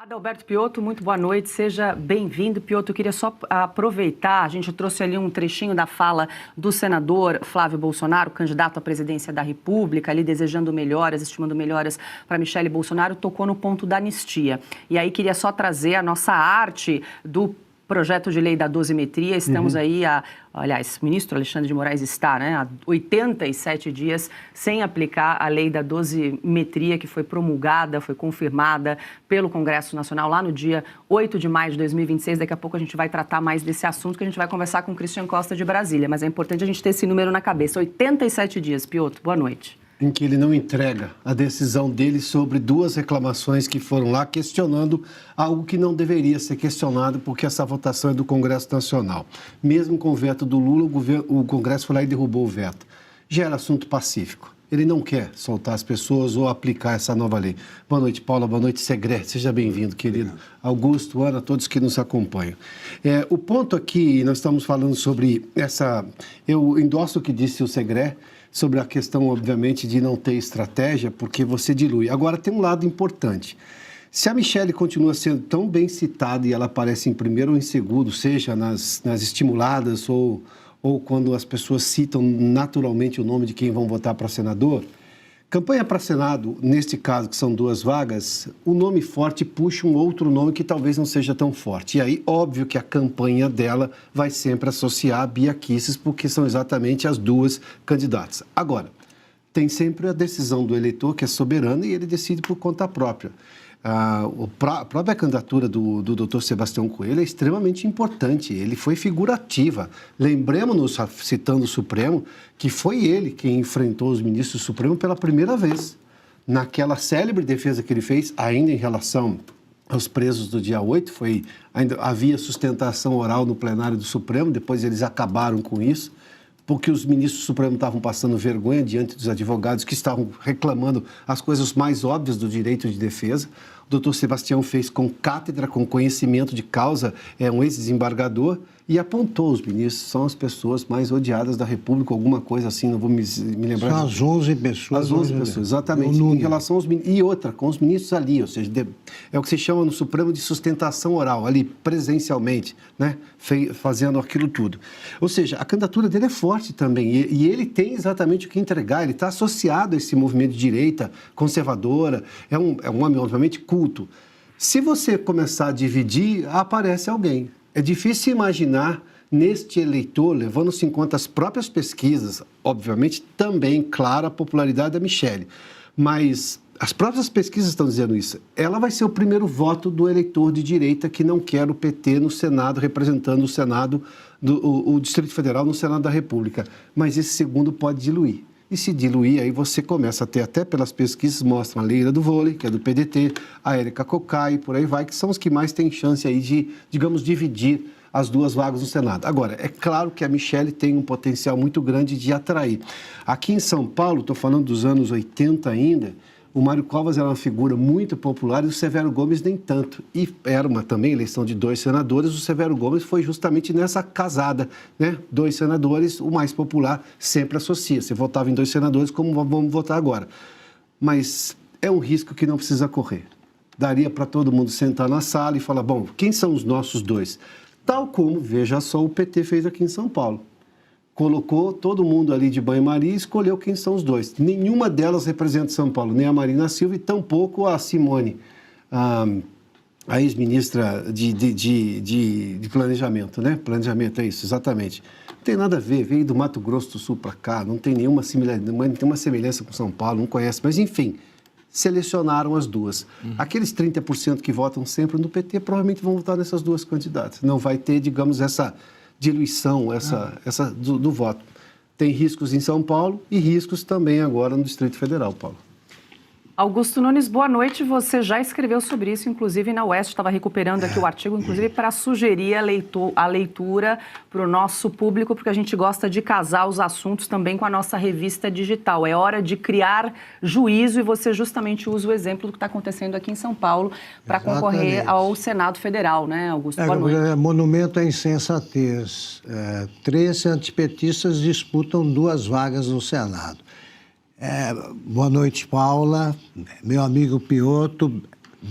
Adalberto Piotto, muito boa noite, seja bem-vindo. Piotto, eu queria só aproveitar, a gente trouxe ali um trechinho da fala do senador Flávio Bolsonaro, candidato à presidência da República, ali desejando melhoras, estimando melhoras para Michele Bolsonaro, tocou no ponto da anistia. E aí queria só trazer a nossa arte do projeto de lei da dosimetria. Estamos aí aliás, o ministro Alexandre de Moraes está, há 87 dias sem aplicar a lei da dosimetria que foi promulgada, foi confirmada pelo Congresso Nacional lá no dia 8 de maio de 2026. Daqui a pouco a gente vai tratar mais desse assunto, que a gente vai conversar com o Christian Costa de Brasília. Mas é importante a gente ter esse número na cabeça. 87 dias. Piotto, boa noite. Em que ele não entrega a decisão dele sobre duas reclamações que foram lá questionando algo que não deveria ser questionado, porque essa votação é do Congresso Nacional. Mesmo com o veto do Lula, o Congresso foi lá e derrubou o veto. Já era assunto pacífico. Ele não quer soltar as pessoas ou aplicar essa nova lei. Boa noite, Paula. Boa noite, Segré. Seja bem-vindo, querido. Augusto, Ana, todos que nos acompanham. O ponto aqui, nós estamos falando sobre essa... Eu endosso o que disse o Segré, sobre a questão, obviamente, de não ter estratégia, porque você dilui. Agora, tem um lado importante. Se a Michele continua sendo tão bem citada e ela aparece em primeiro ou em segundo, seja nas estimuladas ou quando as pessoas citam naturalmente o nome de quem vão votar para senador, campanha para Senado, neste caso, que são duas vagas, o nome forte puxa um outro nome que talvez não seja tão forte. E aí, óbvio que a campanha dela vai sempre associar a Bia Kicis, porque são exatamente as duas candidatas. Agora, tem sempre a decisão do eleitor, que é soberana, e ele decide por conta própria. A própria candidatura do Dr. Sebastião Coelho é extremamente importante. Ele foi figurativa. Lembremos-nos, citando o Supremo, que foi ele quem enfrentou os ministros do Supremo pela primeira vez. Naquela célebre defesa que ele fez, ainda em relação aos presos do dia 8, ainda havia sustentação oral no plenário do Supremo, depois eles acabaram com isso, porque os ministros do Supremo estavam passando vergonha diante dos advogados que estavam reclamando as coisas mais óbvias do direito de defesa. O doutor Sebastião fez com cátedra, com conhecimento de causa, um ex-desembargador, e apontou os ministros, são as pessoas mais odiadas da República, alguma coisa assim, não vou me lembrar. São as 11 pessoas. As 11 pessoas, exatamente. Em relação aos ministros, e outra, com os ministros ali, ou seja, é o que se chama no Supremo de sustentação oral, ali presencialmente, fazendo aquilo tudo. Ou seja, a candidatura dele é forte também, e ele tem exatamente o que entregar, ele está associado a esse movimento de direita conservadora, é um homem, obviamente, culto. Se você começar a dividir, aparece alguém. É difícil imaginar neste eleitor, levando-se em conta as próprias pesquisas, obviamente também, claro, a popularidade da Michele, mas as próprias pesquisas estão dizendo isso. Ela vai ser o primeiro voto do eleitor de direita que não quer o PT no Senado, representando o Senado, o Distrito Federal no Senado da República. Mas esse segundo pode diluir. E se diluir, aí você começa a ter, até pelas pesquisas, mostram a Leila do Vôlei, que é do PDT, a Érica Cocai, por aí vai, que são os que mais têm chance aí de, digamos, dividir as duas vagas no Senado. Agora, é claro que a Michele tem um potencial muito grande de atrair. Aqui em São Paulo, estou falando dos anos 80 ainda, o Mário Covas era uma figura muito popular e o Severo Gomes nem tanto. E era também eleição de 2 senadores, o Severo Gomes foi justamente nessa casada, 2 senadores, o mais popular sempre associa. Você votava em 2 senadores, como vamos votar agora. Mas é um risco que não precisa correr. Daria para todo mundo sentar na sala e falar, bom, quem são os nossos 2? Tal como, veja só, o PT fez aqui em São Paulo. Colocou todo mundo ali de banho-maria e escolheu quem são os 2. Nenhuma delas representa São Paulo, nem a Marina Silva e tampouco a Simone, a ex-ministra de Planejamento, Planejamento, é isso, exatamente. Não tem nada a ver, veio do Mato Grosso do Sul para cá, não tem nenhuma semelhança com São Paulo, não conhece, mas enfim, selecionaram as duas. Aqueles 30% que votam sempre no PT provavelmente vão votar nessas duas candidatas. Não vai ter, digamos, essa diluição do voto. Tem riscos em São Paulo e riscos também agora no Distrito Federal, Paulo. Augusto Nunes, boa noite. Você já escreveu sobre isso, inclusive na Oeste, estava recuperando aqui o artigo, inclusive para sugerir a leitura para o nosso público, porque a gente gosta de casar os assuntos também com a nossa revista digital. É hora de criar juízo e você justamente usa o exemplo do que está acontecendo aqui em São Paulo para concorrer ao Senado Federal, Augusto? Boa noite. Monumento à insensatez. 13 antipetistas disputam 2 vagas no Senado. Boa noite, Paula, meu amigo Piotto,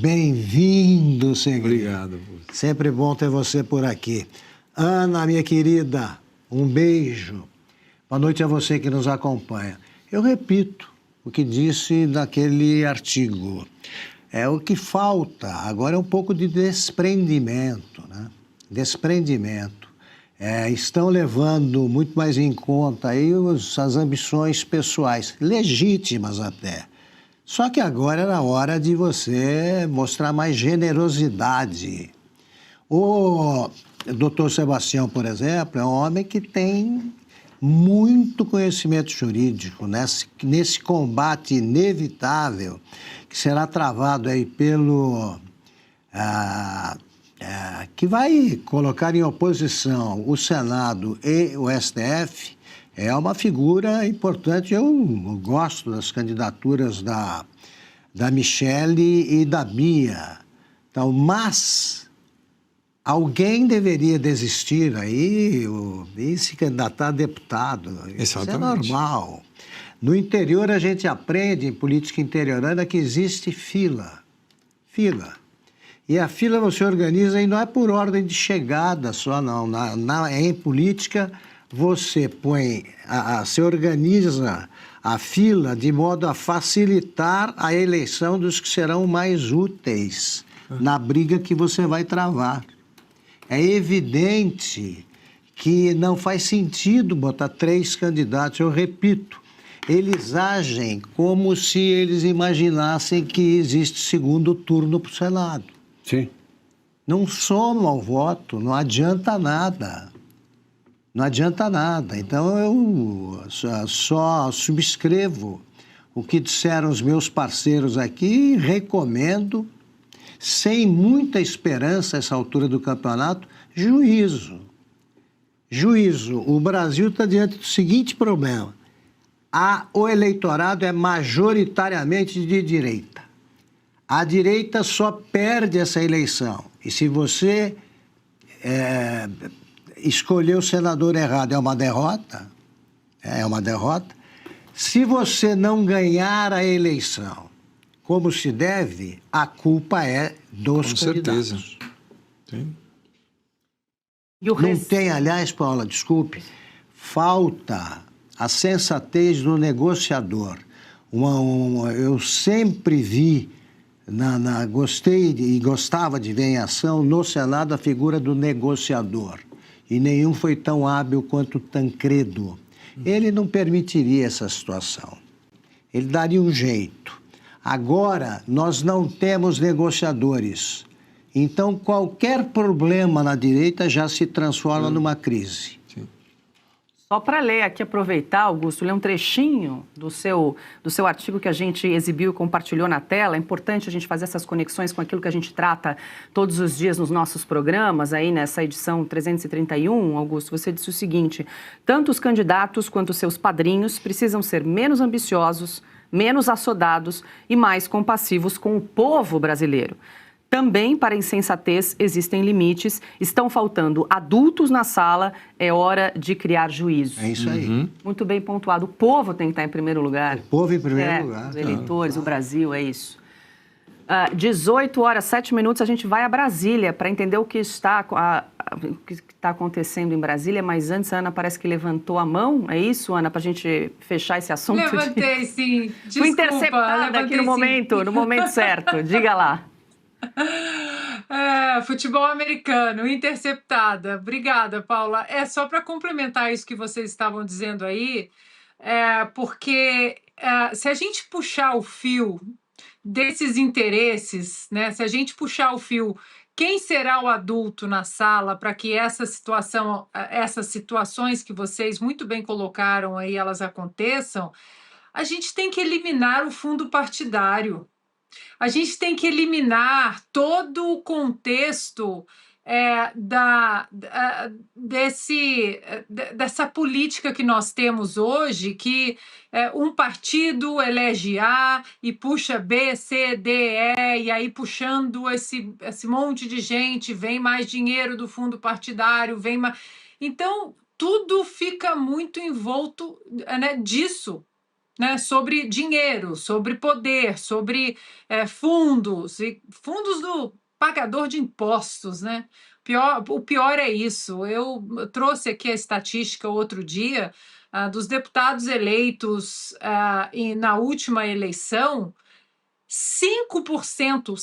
Bem-vindo, Segredo. Obrigado. Sempre bom ter você por aqui. Ana, minha querida, um beijo. Boa noite a você que nos acompanha. Eu repito o que disse naquele artigo. O que falta agora é um pouco de desprendimento, né? Desprendimento. Estão levando muito mais em conta aí as ambições pessoais, legítimas até. Só que agora era hora de você mostrar mais generosidade. O doutor Sebastião, por exemplo, é um homem que tem muito conhecimento jurídico nesse combate inevitável que será travado aí pelo... que vai colocar em oposição o Senado e o STF. É uma figura importante. Eu gosto das candidaturas da Michele e da Bia. Então, mas alguém deveria desistir aí e se candidatar a deputado. Exatamente. Isso é normal. No interior, a gente aprende, em política interiorana, que existe fila. Fila. E a fila você organiza e não é por ordem de chegada só, não. Em política, você você organiza a fila de modo a facilitar a eleição dos que serão mais úteis na briga que você vai travar. É evidente que não faz sentido botar 3 candidatos. Eu repito, eles agem como se eles imaginassem que existe segundo turno para o Senado. Sim. Não soma o voto, não adianta nada. Não adianta nada. Então, eu só subscrevo o que disseram os meus parceiros aqui e recomendo, sem muita esperança, essa altura do campeonato, juízo. Juízo. O Brasil está diante do seguinte problema. O eleitorado é majoritariamente de direita. A direita só perde essa eleição. E se você escolher o senador errado, é uma derrota. É uma derrota. Se você não ganhar a eleição como se deve, a culpa é dos candidatos. Com certeza. Sim. Não tem, aliás, Paula, desculpe, falta a sensatez do negociador. Eu sempre vi, gostei e gostava de ver em ação no Senado a figura do negociador. E nenhum foi tão hábil quanto Tancredo. Ele não permitiria essa situação. Ele daria um jeito. Agora, nós não temos negociadores. Então, qualquer problema na direita já se transforma numa crise. Sim. Só para ler aqui, aproveitar, Augusto, ler um trechinho do seu artigo que a gente exibiu e compartilhou na tela. É importante a gente fazer essas conexões com aquilo que a gente trata todos os dias nos nossos programas. Aí nessa edição 331, Augusto, você disse o seguinte: tanto os candidatos quanto seus padrinhos precisam ser menos ambiciosos, menos assodados e mais compassivos com o povo brasileiro. Também, para a insensatez, existem limites, estão faltando adultos na sala, é hora de criar juízo. É isso aí. Muito bem pontuado. O povo tem que estar em primeiro lugar. O povo em primeiro lugar. Os eleitores, o Brasil, é isso. 18h07, a gente vai a Brasília para entender o que está acontecendo em Brasília, mas antes a Ana parece que levantou a mão, é isso, Ana, para a gente fechar esse assunto? Levantei, sim. Desculpa, fui interceptada aqui no momento certo, diga lá. Futebol americano, interceptada. Obrigada, Paula. Só para complementar isso que vocês estavam dizendo aí, porque se a gente puxar o fio desses interesses, né, se a gente puxar o fio, quem será o adulto na sala para que essas situações que vocês muito bem colocaram aí, elas aconteçam, a gente tem que eliminar o fundo partidário. A gente tem que eliminar todo o contexto dessa política que nós temos hoje, que um partido elege A e puxa B, C, D, E, e aí puxando esse monte de gente, vem mais dinheiro do fundo partidário, vem mais... Então, tudo fica muito envolto, né, disso. né, sobre dinheiro, sobre poder, sobre fundos, e fundos do pagador de impostos, né? O pior é isso. Eu trouxe aqui a estatística outro dia dos deputados eleitos na última eleição, 5%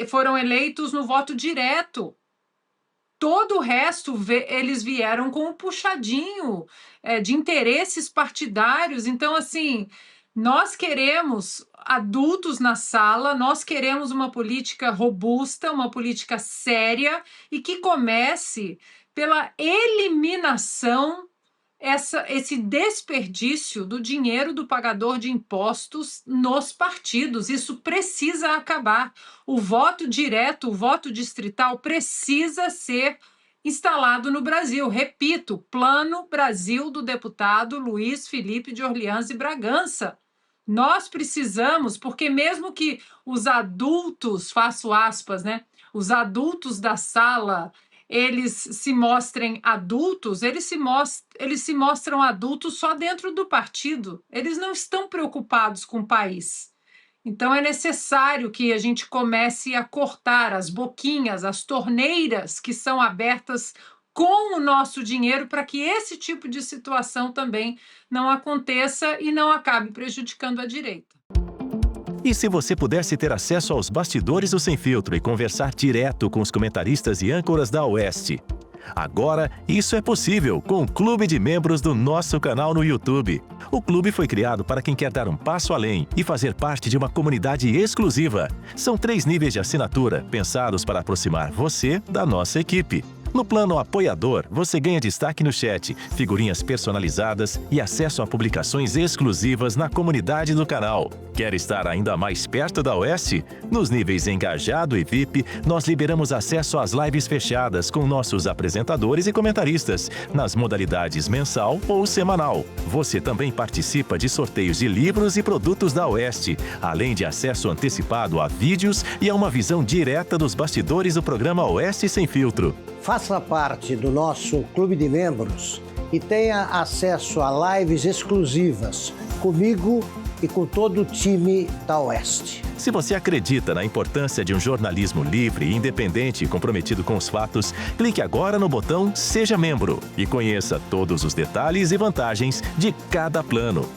foram eleitos no voto direto. Todo o resto, eles vieram com um puxadinho de interesses partidários. Então, assim, nós queremos adultos na sala, nós queremos uma política robusta, uma política séria e que comece pela eliminação esse desperdício do dinheiro do pagador de impostos nos partidos. Isso precisa acabar. O voto direto, o voto distrital precisa ser instalado no Brasil. Repito, Plano Brasil do deputado Luiz Felipe de Orleans e Bragança. Nós precisamos, porque mesmo que os adultos, faço aspas, né, os adultos da sala, eles se mostrem adultos, eles se mostram adultos só dentro do partido. Eles não estão preocupados com o país. Então, é necessário que a gente comece a cortar as boquinhas, as torneiras que são abertas com o nosso dinheiro para que esse tipo de situação também não aconteça e não acabe prejudicando a direita. E se você pudesse ter acesso aos bastidores do Sem Filtro e conversar direto com os comentaristas e âncoras da Oeste? Agora, isso é possível com o Clube de Membros do nosso canal no YouTube. O clube foi criado para quem quer dar um passo além e fazer parte de uma comunidade exclusiva. São 3 níveis de assinatura, pensados para aproximar você da nossa equipe. No plano apoiador, você ganha destaque no chat, figurinhas personalizadas e acesso a publicações exclusivas na comunidade do canal. Quer estar ainda mais perto da Oeste? Nos níveis Engajado e VIP, nós liberamos acesso às lives fechadas com nossos apresentadores e comentaristas, nas modalidades mensal ou semanal. Você também participa de sorteios de livros e produtos da Oeste, além de acesso antecipado a vídeos e a uma visão direta dos bastidores do programa Oeste Sem Filtro. Faça parte do nosso clube de membros e tenha acesso a lives exclusivas comigo e com todo o time da Oeste. Se você acredita na importância de um jornalismo livre, independente e comprometido com os fatos, clique agora no botão Seja Membro e conheça todos os detalhes e vantagens de cada plano.